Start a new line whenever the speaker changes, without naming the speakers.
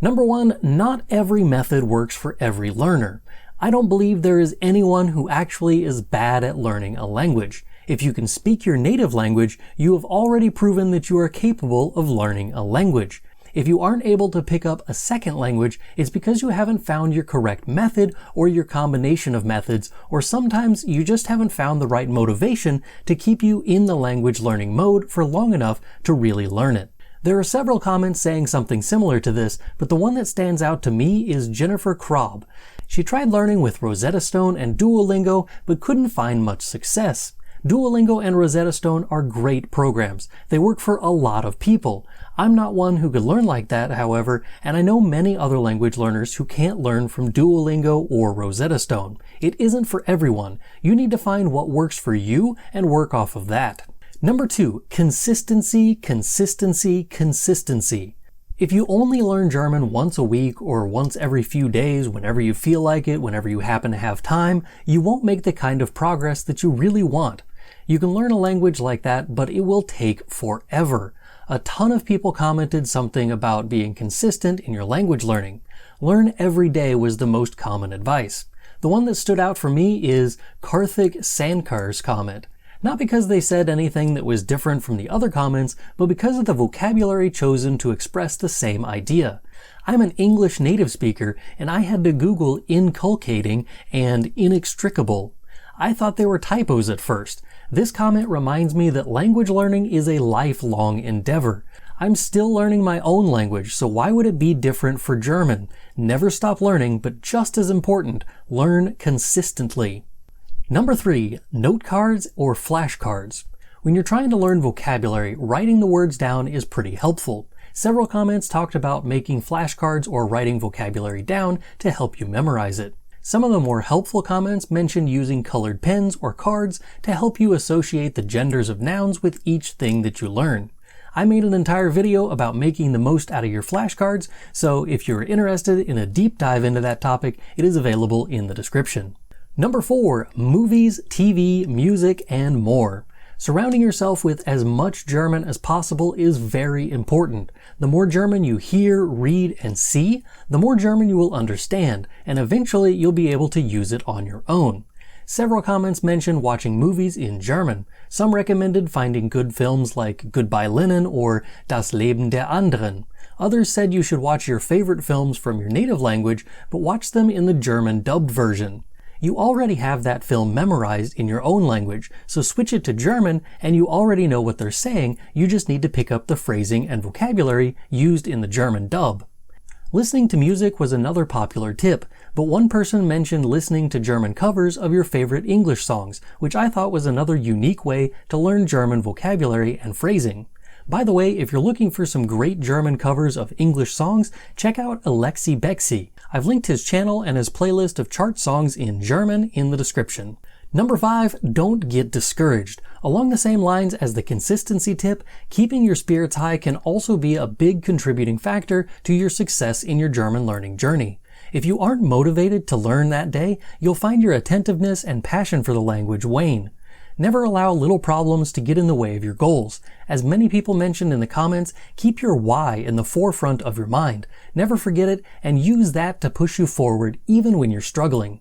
Number 1, not every method works for every learner. I don't believe there is anyone who actually is bad at learning a language. If you can speak your native language, you have already proven that you are capable of learning a language. If you aren't able to pick up a second language, it's because you haven't found your correct method or your combination of methods, or sometimes you just haven't found the right motivation to keep you in the language learning mode for long enough to really learn it. There are several comments saying something similar to this, but the one that stands out to me is Jennifer Krob. She tried learning with Rosetta Stone and Duolingo, but couldn't find much success. Duolingo and Rosetta Stone are great programs. They work for a lot of people. I'm not one who could learn like that, however, and I know many other language learners who can't learn from Duolingo or Rosetta Stone. It isn't for everyone. You need to find what works for you and work off of that. Number 2, consistency, consistency, consistency. If you only learn German once a week or once every few days, whenever you feel like it, whenever you happen to have time, you won't make the kind of progress that you really want. You can learn a language like that, but it will take forever. A ton of people commented something about being consistent in your language learning. Learn every day was the most common advice. The one that stood out for me is Karthik Sankar's comment. Not because they said anything that was different from the other comments, but because of the vocabulary chosen to express the same idea. I'm an English native speaker, and I had to Google inculcating and inextricable. I thought they were typos at first. This comment reminds me that language learning is a lifelong endeavor. I'm still learning my own language, so why would it be different for German? Never stop learning, but just as important, learn consistently. Number 3, note cards or flashcards. When you're trying to learn vocabulary, writing the words down is pretty helpful. Several comments talked about making flashcards or writing vocabulary down to help you memorize it. Some of the more helpful comments mentioned using colored pens or cards to help you associate the genders of nouns with each thing that you learn. I made an entire video about making the most out of your flashcards, so if you're interested in a deep dive into that topic, it is available in the description. Number 4, movies, TV, music, and more. Surrounding yourself with as much German as possible is very important. The more German you hear, read, and see, the more German you will understand, and eventually you'll be able to use it on your own. Several comments mentioned watching movies in German. Some recommended finding good films like Goodbye Lenin or Das Leben der anderen. Others said you should watch your favorite films from your native language, but watch them in the German dubbed version. You already have that film memorized in your own language, so switch it to German and you already know what they're saying, you just need to pick up the phrasing and vocabulary used in the German dub. Listening to music was another popular tip, but one person mentioned listening to German covers of your favorite English songs, which I thought was another unique way to learn German vocabulary and phrasing. By the way, if you're looking for some great German covers of English songs, check out Alexi Bexi. I've linked his channel and his playlist of chart songs in German in the description. Number 5, don't get discouraged. Along the same lines as the consistency tip, keeping your spirits high can also be a big contributing factor to your success in your German learning journey. If you aren't motivated to learn that day, you'll find your attentiveness and passion for the language wane. Never allow little problems to get in the way of your goals. As many people mentioned in the comments, keep your why in the forefront of your mind. Never forget it and use that to push you forward even when you're struggling.